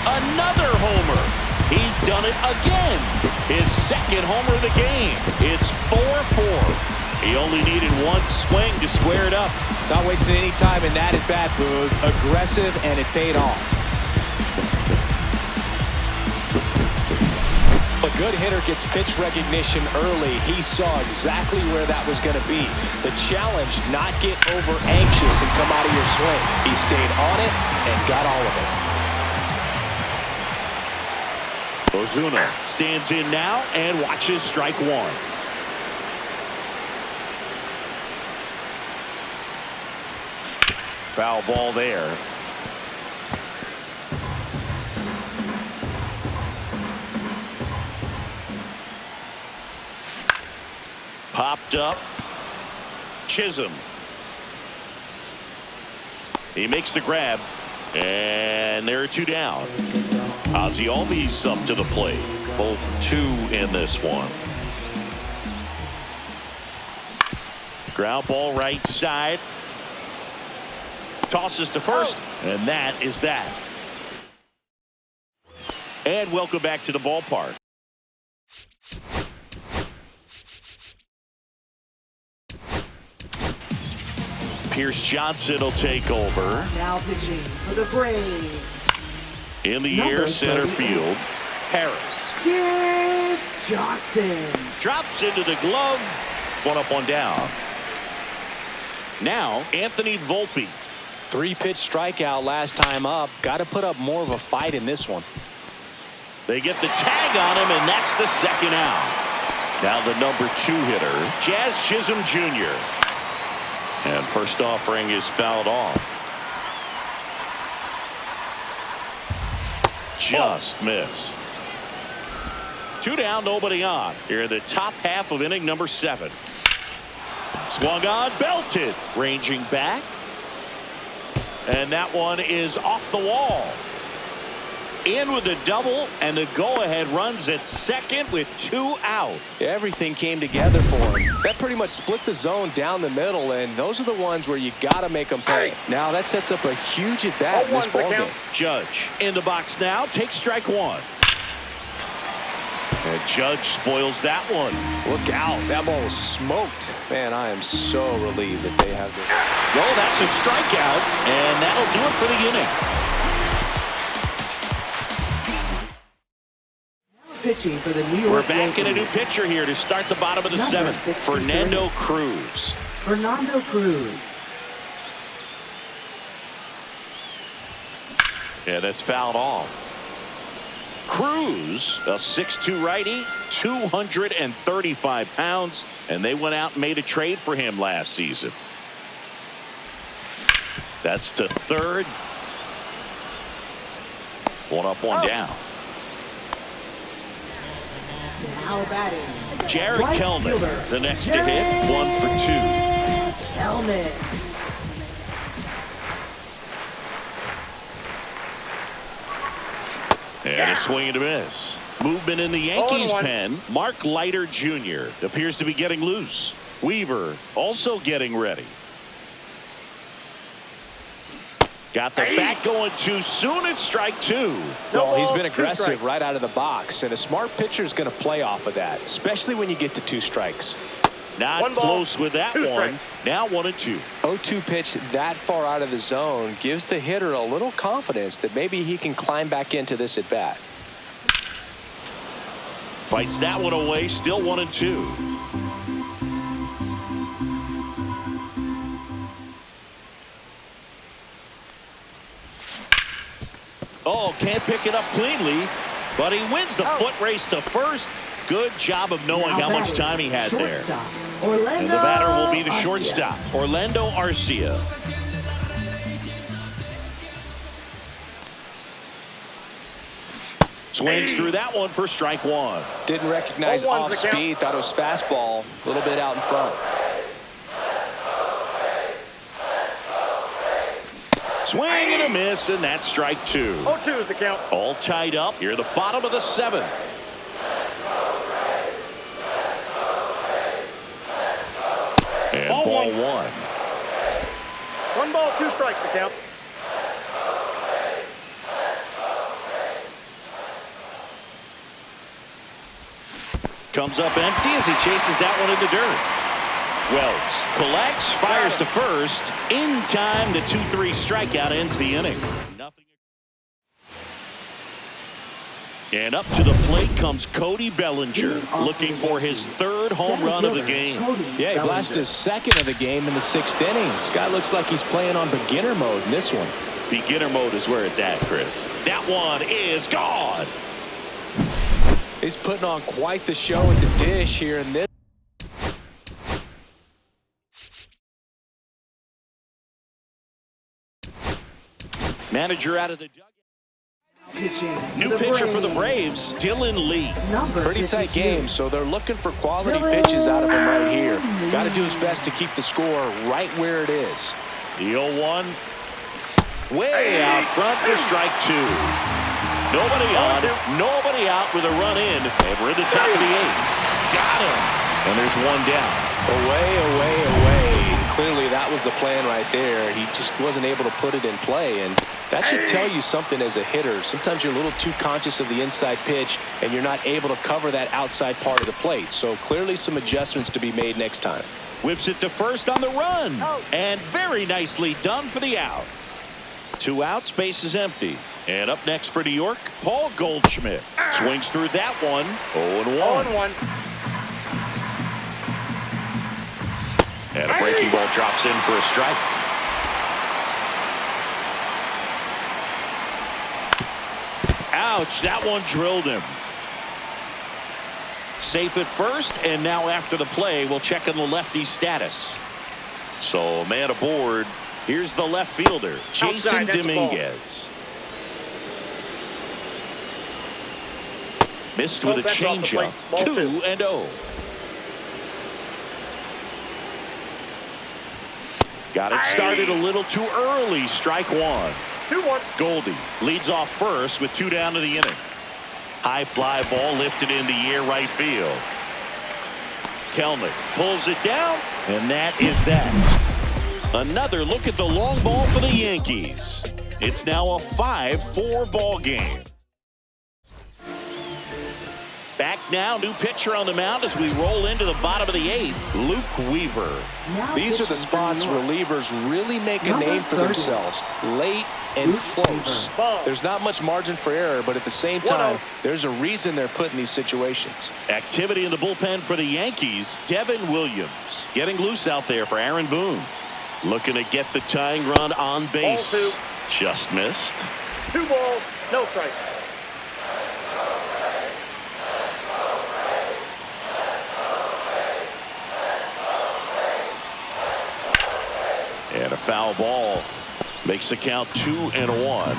Another homer. He's done it again. His second homer of the game. It's 4-4. He only needed one swing to square it up. Not wasting any time in that at-bat, Boog. Aggressive, and it paid off. A good hitter gets pitch recognition early. He saw exactly where that was going to be. The challenge, not get over anxious and come out of your swing. He stayed on it and got all of it. Ozuna stands in now and watches strike one. Foul ball there. Popped up. Chisholm. He makes the grab. And there are two down. Ozzy Albies up to the plate. Both two in this one. Ground ball right side. Tosses to first. And that is that. And welcome back to the ballpark. Pierce Johnson will take over. Now pitching for the Braves. In the air, center field. Harris. Pierce Johnson. Drops into the glove. One up, one down. Now, Anthony Volpe. 3-pitch strikeout last time up. Got to put up more of a fight in this one. They get the tag on him, and that's the second out. Now the number 2 hitter, Jazz Chisholm Jr. And first offering is fouled off. Just missed. 2 down, nobody on. Here in the top half of inning number 7. Swung on, belted. Ranging back. And that one is off the wall. In with a double, and the go-ahead runs at second with 2 out. Everything came together for him. That pretty much split the zone down the middle, and those are the ones where you got to make them pay. Now that sets up a huge at-bat in this ballgame. Judge in the box now, takes strike 1. And Judge spoils that one. Look out. That ball was smoked. Man, I am so relieved that they have this. Well, that's a strikeout, and that'll do it for the inning. Pitching for the New York We're back Yankees. in a new pitcher here to start the bottom of the 7th. Fernando Cruz. Fernando Cruz. Yeah, that's fouled off. Cruz, a 6'2 righty, 235 pounds, and they went out and made a trade for him last season. That's to third. One up, one down. Now batting. Jared Right Kelman, fielder, the next to hit, 1 for 2. Kelman. And a swing and a miss. Movement in the Yankees pen. Mark Leiter Jr. appears to be getting loose. Weaver also getting ready. Got the bat going too soon. It's strike 2. Well, he's been aggressive right out of the box, and a smart pitcher is going to play off of that, especially when you get to 2 strikes. Not close with that one. Now 1-2. 0-2 pitch that far out of the zone gives the hitter a little confidence that maybe he can climb back into this at bat. Fights that one away. Still 1-2. Oh, can't pick it up cleanly, but he wins the foot race to first. Good job of knowing how much time he had there. And the batter will be the shortstop, Orlando Arcia. Swings through that one for strike 1. Didn't recognize off speed, thought it was fastball, a little bit out in front. Swing and a miss, and that's strike 2. 0-2 is the count. All tied up here at the bottom of the 7th. And ball 1. 1 ball, 2 strikes to count. Comes up empty as he chases that one in the dirt. Wells collects, fires to first. In time, the 2-3 strikeout ends the inning. Nothing. And up to the plate comes Cody Bellinger, looking for his third home run of the game. Yeah, he blasted his second of the game in the 6th inning. This guy looks like he's playing on beginner mode in this one. Beginner mode is where it's at, Chris. That one is gone. He's putting on quite the show at the dish here in this. Manager out of the dugout. New pitcher for the Braves, Dylan Lee. Pretty tight game, so they're looking for quality pitches out of him right here. Got to do his best to keep the score right where it is. The 0-1. Way out front for strike 2. Nobody on, nobody out with a run in, and we're in the top of the 8th. Got him. And there's one down. Away. Clearly that was the plan right there. He just wasn't able to put it in play, and that should tell you something as a hitter. Sometimes you're a little too conscious of the inside pitch, and you're not able to cover that outside part of the plate. So clearly some adjustments to be made next time. Whips it to first on the run, and very nicely done for the out. 2 outs, base is empty. And up next for New York, Paul Goldschmidt. Swings through that one. 0-1. And a breaking ball drops in for a strike. Ouch, that one drilled him. Safe at first, and now after the play, we'll check on the lefty's status. So, man aboard. Here's the left fielder, Jason Dominguez. Missed with a changeup. 2-0. Got it started a little too early. Strike 1. 2-1. Goldie leads off first with 2 down to the inning. High fly ball lifted in the air right field. Kelnick pulls it down, and that is that. Another look at the long ball for the Yankees. It's now a 5-4 ball game. Back now, new pitcher on the mound as we roll into the bottom of the 8th, Luke Weaver. These are the spots relievers really make a name for themselves. Late and close. There's not much margin for error, but at the same time, there's a reason they're put in these situations. Activity in the bullpen for the Yankees. Devin Williams getting loose out there for Aaron Boone. Looking to get the tying run on base. Just missed. 2 balls, no strike. And a foul ball makes the count 2-1.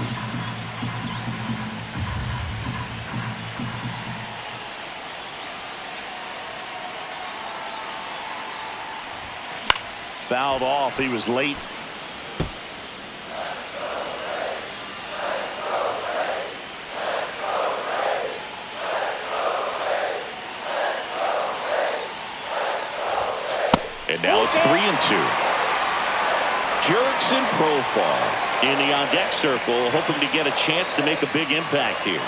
Fouled off. He was late. And now it's 3-2. Jerks and Profar in the on-deck circle, hoping to get a chance to make a big impact here.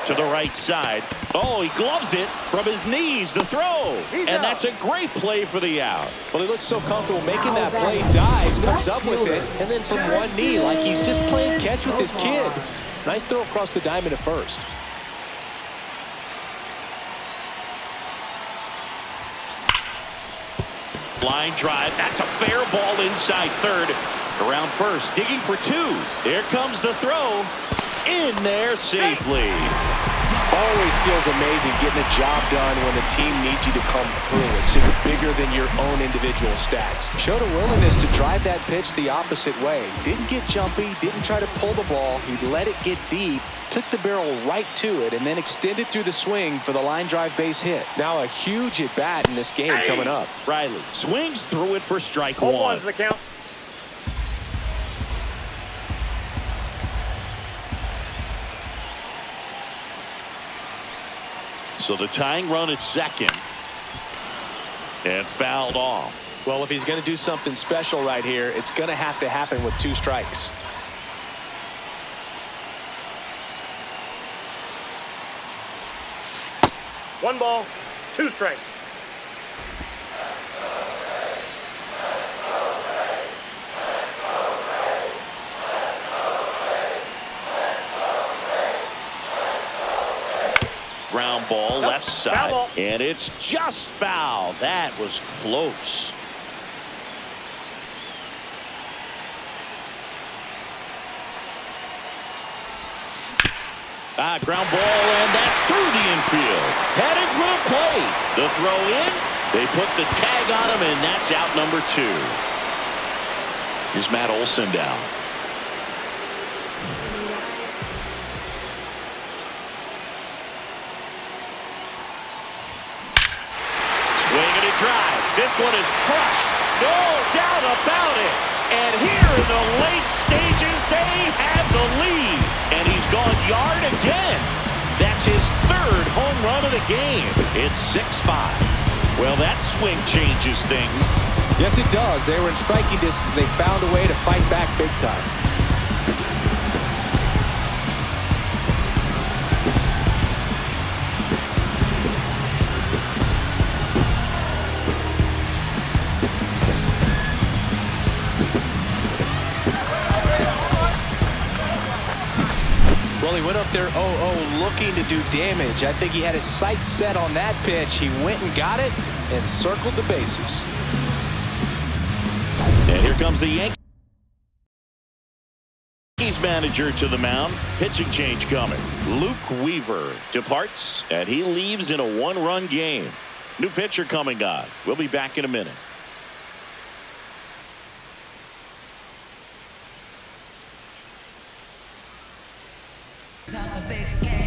To the right side. Oh, he gloves it from his knees, the throw. And that's a great play for the out. Well, he looks so comfortable making that play, dives, comes up with it, and then from one knee, like he's just playing catch with his kid. Nice throw across the diamond at first. Line drive. That's a fair ball inside third. Around first. Digging for 2. There comes the throw. In there safely. Always feels amazing getting a job done when the team needs you to come through. It's just bigger than your own individual stats. Showed a willingness to drive that pitch the opposite way. Didn't get jumpy. Didn't try to pull the ball. He let it get deep. Took the barrel right to it and then extended through the swing for the line drive base hit. Now a huge at bat in this game coming up. Riley swings through it for strike 1. 1. The count. So the tying run at second. And fouled off. Well, if he's going to do something special right here, it's going to have to happen with 2 strikes. 1 ball, 2 strikes. Ground ball left Foul side. ball. And it's just foul. That was close. Ground ball, and that's through the infield. Headed for the plate. The throw in. They put the tag on him, and that's out number 2. Here's Matt Olson down. Swing and a drive. This one is crushed. No doubt about it. And here in the late stages, they have the lead. And he's gone yard again. That's his 3rd home run of the game. It's 6-5. Well, that swing changes things. Yes, it does. They were in striking distance. They found a way to fight back big time. Well, he went up there 0-0 looking to do damage. I think he had his sights set on that pitch. He went and got it and circled the bases. And here comes the Yankees manager to the mound. Pitching change coming. Luke Weaver departs, and he leaves in a 1-run game. New pitcher coming on. We'll be back in a minute.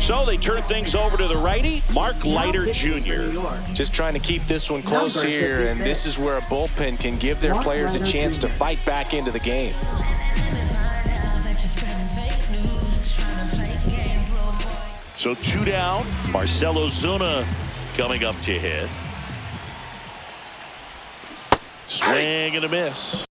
So they turn things over to the righty, Mark Leiter Jr. Just trying to keep this one close here, and this is where a bullpen can give their players a chance to fight back into the game. So 2 down. Marcell Ozuna coming up to hit. Swing and a miss.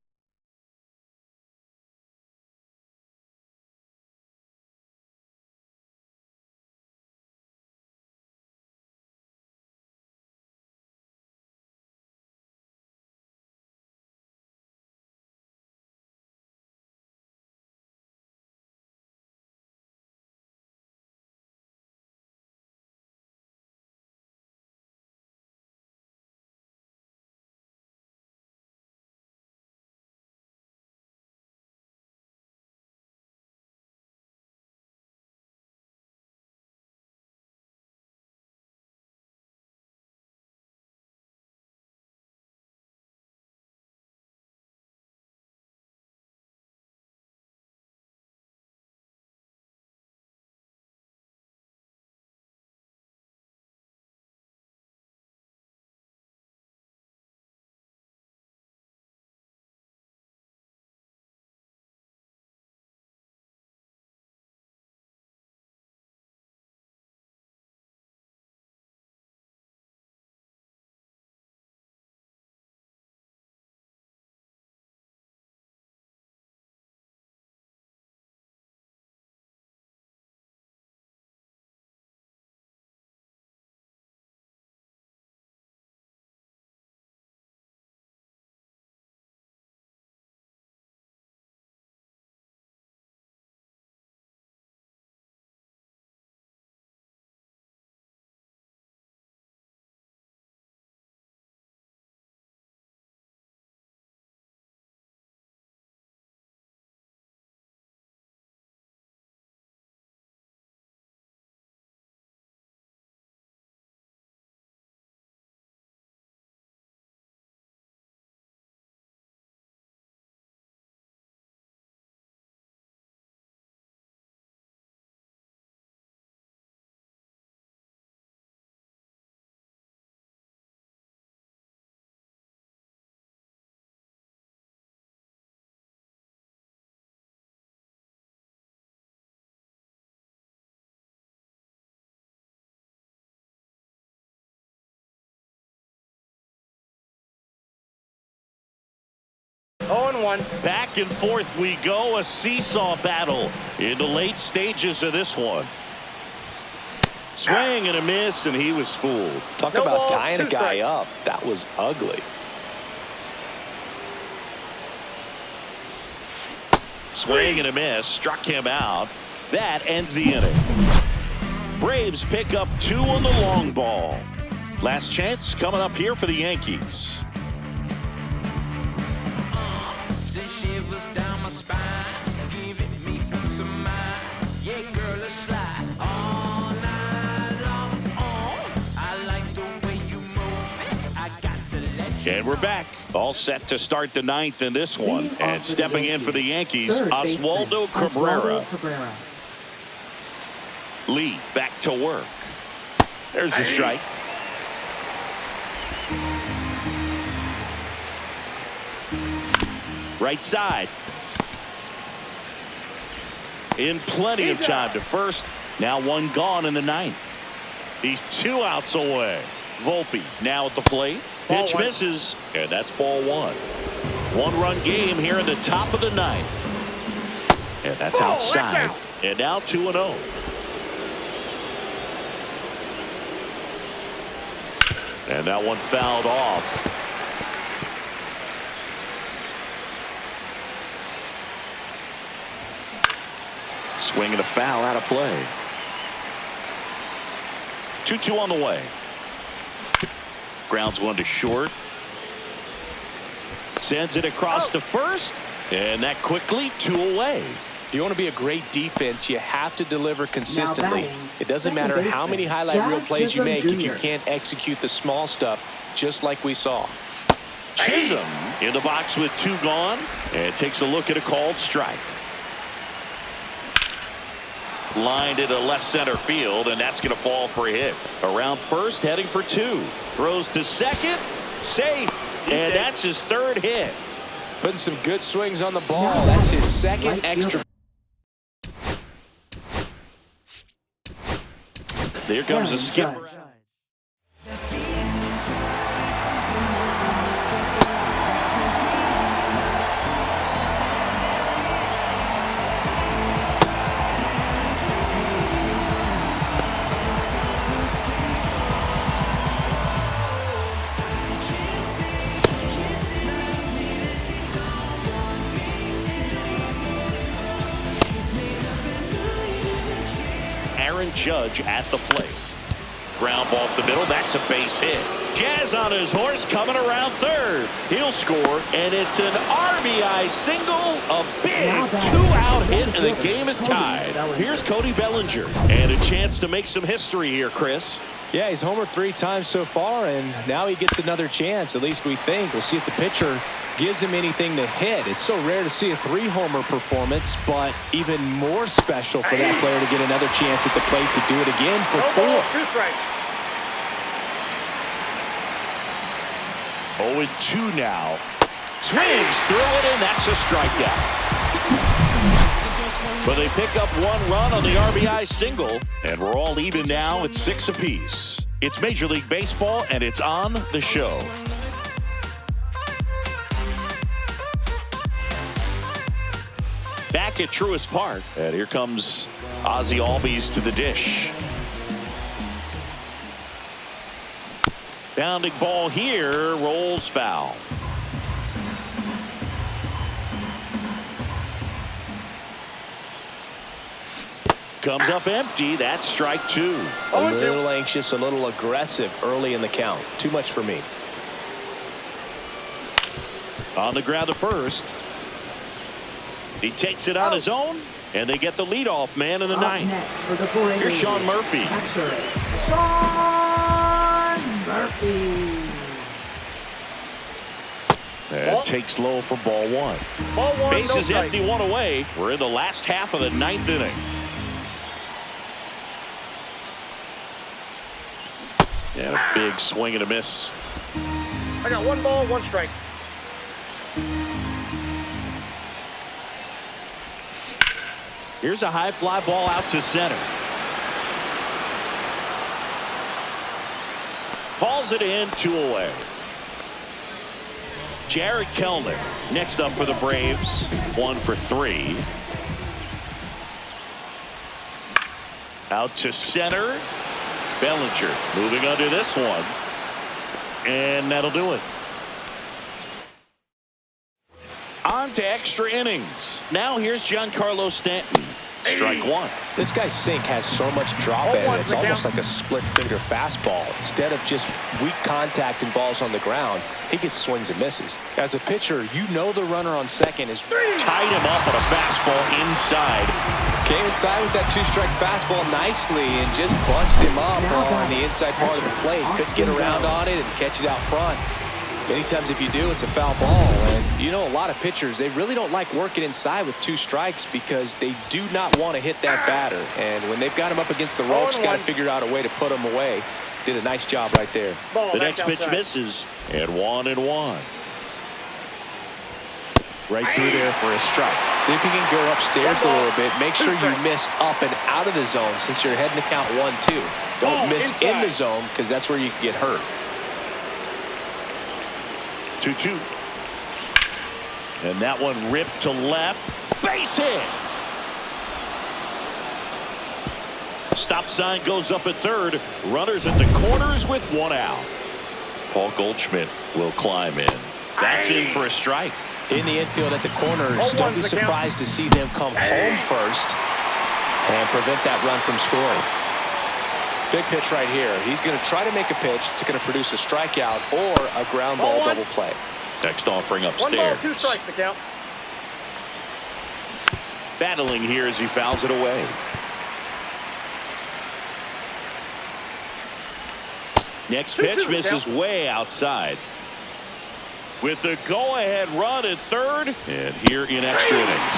Back and forth we go, a seesaw battle in the late stages of this one. Swing and a miss, and he was fooled. Talk No about ball, tying a 2 guy strikes. up. That was ugly. Swing and a miss, struck him out. That ends the inning. Braves pick up 2 on the long ball. Last chance coming up here for the Yankees. And we're back. All set to start the 9th in this one. And stepping in for the Yankees, Oswaldo Cabrera. Lee back to work. There's the strike. Right side. In plenty of time to first. Now 1 gone in the 9th. He's 2 outs away. Volpe now at the plate. Pitch misses, and that's ball 1. 1-run game here in the top of the 9th. And that's outside. And now 2-0. And that one fouled off. Swing and a foul out of play. 2-2 on the way. Grounds 1 to short. Sends it across to first. And that quickly 2 away. If you want to be a great defense, you have to deliver consistently. batting, It doesn't second matter how many baseman, highlight reel Jazz plays you Chisholm make if you Jr. can't execute the small stuff, just like we saw. Chisholm in the box with 2 gone. And takes a look at a called strike. Lined into left center field, and that's going to fall for a hit. Around first, heading for 2. Throws to second. Safe. And that's his 3rd hit. Putting some good swings on the ball. That's his 2nd extra. There comes the skipper. Judge at the plate. Ground ball up the middle. That's a base hit. Jazz on his horse coming around 3rd. He'll score, and it's an RBI single. A big 2-out hit, and the game is tied. Here's Cody Bellinger, and a chance to make some history here, Chris. Yeah, he's homered 3 times so far, and now he gets another chance. At least we think. We'll see if the pitcher gives him anything to hit. It's so rare to see a 3-homer performance, but even more special for that player to get another chance at the plate to do it again for 4. 2 strikes. 0-2 now. Swings through it, and that's a strikeout. But they pick up 1 run on the RBI single, and we're all even now at 6 apiece. It's Major League Baseball, and it's on the show. Back at Truist Park, and here comes Ozzie Albies to the dish. Bounding ball here, rolls foul. Comes up empty. That's strike 2. A little anxious, a little aggressive early in the count. Too much for me. On the ground to first. He takes it on his own, and they get the leadoff man in the 9th. Here's Sean Murphy. Sean Murphy. And takes low for ball 1. Ball 1, Base no is strike. empty, 1 away. We're in the last half of the 9th inning. And a big swing and a miss. I got 1 ball, 1 strike. Here's a high fly ball out to center. Hauls it in, 2 away. Jared Kelnick next up for the Braves. 1 for 3. Out to center. Bellinger moving under this one. And that'll do it. On to extra innings. Now here's Giancarlo Stanton. Strike one. This guy's sink has so much drop in it. It's almost like a split finger fastball. Instead of just weak contact and balls on the ground, he gets swings and misses. As a pitcher, you know the runner on second is tied him up on a fastball inside. Came inside with that two-strike fastball nicely and just bunched him up on the inside part of the plate. Couldn't get around on it and catch it out front. Many times if you do, it's a foul ball. And you know, a lot of pitchers, they really don't like working inside with two strikes because they do not want to hit that batter. And when they've got him up against the ropes, got to figure out a way to put him away. Did a nice job right there. The next pitch misses, and 1-1. Right through there for a strike. See if you can go upstairs a little bit. Make sure you miss up and out of the zone since you're heading to count 1-2. Don't miss in the zone because that's where you can get hurt. 2-2. And that one ripped to left. Base hit. Stop sign goes up at third. Runners at the corners with one out. Paul Goldschmidt will climb in. That's in for a strike. In the infield at the corners, don't be surprised to see them come home first and prevent that run from scoring. Big pitch right here. He's going to try to make a pitch that's going to produce a strikeout or a ground ball double play. Next offering upstairs. 1 ball, 2 strikes to count. Battling here as he fouls it away. Next pitch misses way outside. With the go-ahead run at third, and here in extra innings.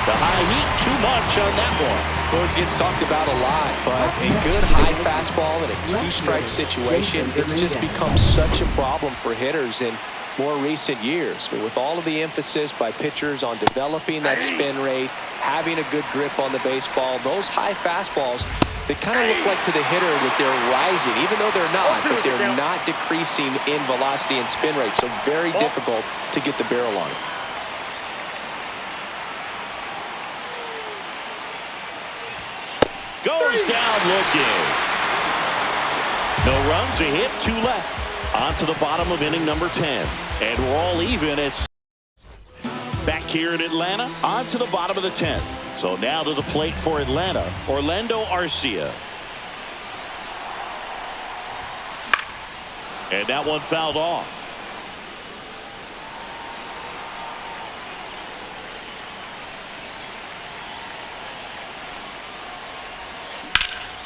The high heat, too much on that one. It gets talked about a lot, but a good high fastball in a two-strike situation, it's just become such a problem for hitters in more recent years. But with all of the emphasis by pitchers on developing that spin rate, having a good grip on the baseball, those high fastballs, they kind of look like to the hitter that they're rising, even though they're not, but they're not decreasing in velocity and spin rate, so very difficult to get the barrel on it. Goes down looking. No runs, a hit, 2 left. On to the bottom of inning number 10. And we're all even. It's back here in Atlanta. On to the bottom of the 10th. So now to the plate for Atlanta, Orlando Arcia. And that one fouled off.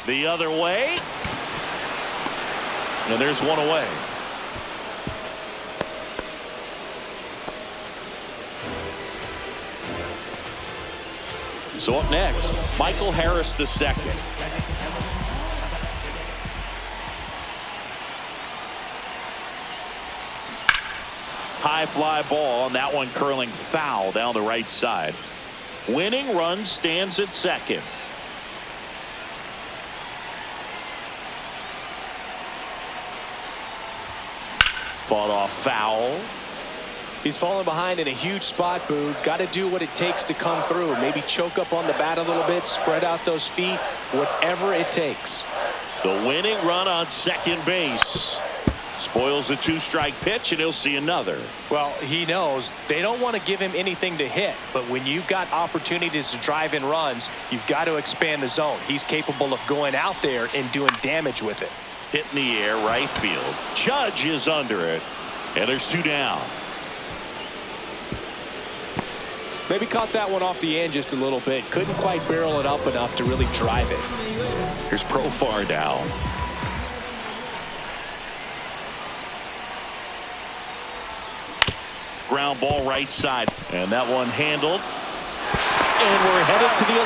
The other way. And there's one away. So up next, Michael Harris II. High fly ball, and that one curling foul down the right side. Winning run stands at second. Fought off foul. He's falling behind in a huge spot, Boo. Got to do what it takes to come through. Maybe choke up on the bat a little bit, spread out those feet, whatever it takes. The winning run on second base. Spoils the 2-strike pitch, and he'll see another. Well, he knows they don't want to give him anything to hit, but when you've got opportunities to drive in runs, you've got to expand the zone. He's capable of going out there and doing damage with it. Hit in the air, right field. Judge is under it, and there's 2 down. Maybe caught that one off the end just a little bit. Couldn't quite barrel it up enough to really drive it. Here's Profar down. Ground ball right side. And that one handled. And we're headed to the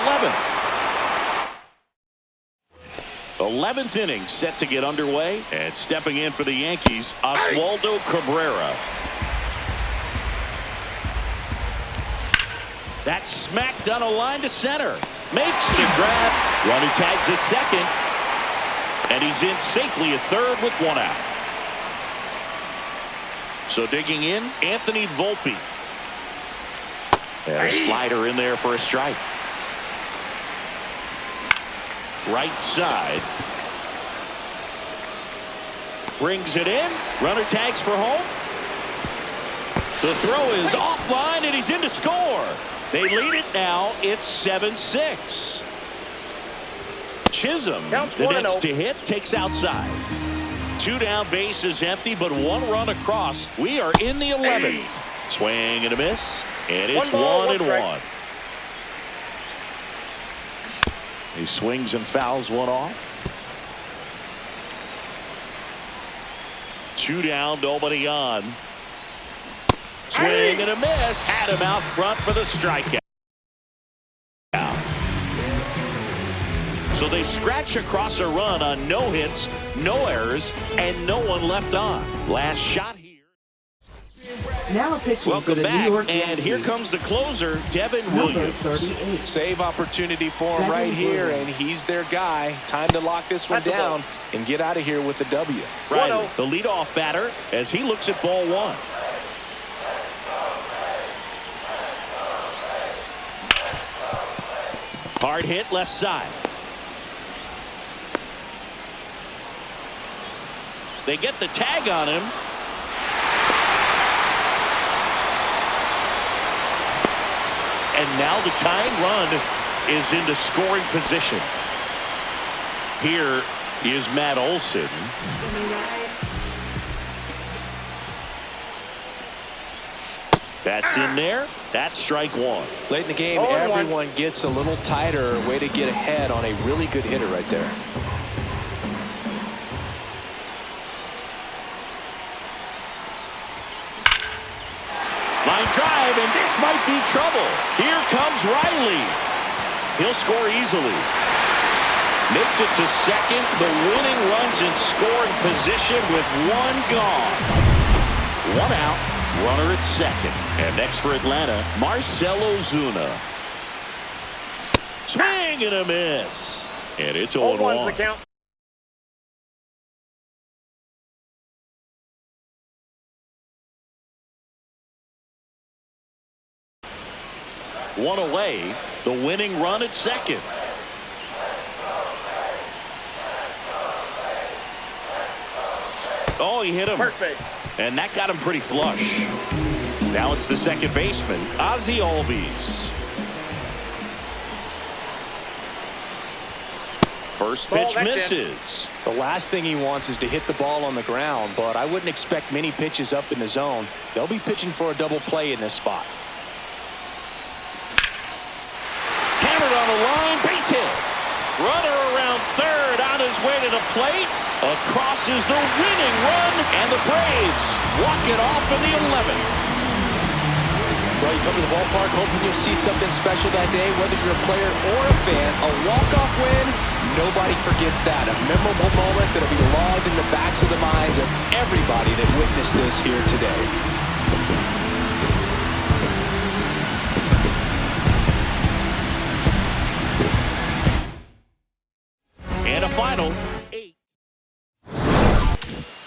11th. 11th inning set to get underway. And stepping in for the Yankees, Oswaldo Cabrera. That's smacked on a line to center. Makes the grab. Runner tags at second. And he's in safely at third with 1 out. So digging in, Anthony Volpe. And a slider in there for a strike. Right side. Brings it in. Runner tags for home. The throw is offline, and he's in to score. They lead it now. It's 7-6. Chisholm, the next to hit, takes outside. 2 down, bases empty, but 1 run across. We are in the 11th. Swing and a miss, and it's 1-1. He swings and fouls one off. 2 down, nobody on. Swing and a miss. Had him out front for the strikeout. So they scratch across a run on no hits, no errors, and no one left on. Last shot here. Now pitching for Welcome the back, New York and Yankees. here comes the closer, Devin Number Williams. 38. Save opportunity for him right here, and he's their guy. Time to lock this one down and get out of here with the W. Riley, the leadoff batter, as he looks at ball 1. Hard hit left side. They get the tag on him. And now the tying run is into scoring position. Here is Matt Olson. That's in there. That's strike 1. Late in the game, everyone gets a little tighter. Way to get ahead on a really good hitter right there. Line drive, and this might be trouble. Here comes Riley. He'll score easily. Makes it to second. The winning run's in scoring position with 1 gone. 1 out. Runner at second. And next for Atlanta, Marcell Ozuna. Swing and a miss. And it's 0-1. The count. One away. The winning run at second. Oh, he hit him. Perfect. And that got him pretty flush. Now it's the second baseman, Ozzie Albies. First pitch misses. The last thing he wants is to hit the ball on the ground, but I wouldn't expect many pitches up in the zone. They'll be pitching for a double play in this spot. Hammered on the line, base hit. Runner around third, on his way to the plate. Across is the winning run, and the Braves walk it off in the 11th. Well, you come to the ballpark hoping you'll see something special that day, whether you're a player or a fan. A walk-off win, nobody forgets that. A memorable moment that'll be logged in the backs of the minds of everybody that witnessed this here today.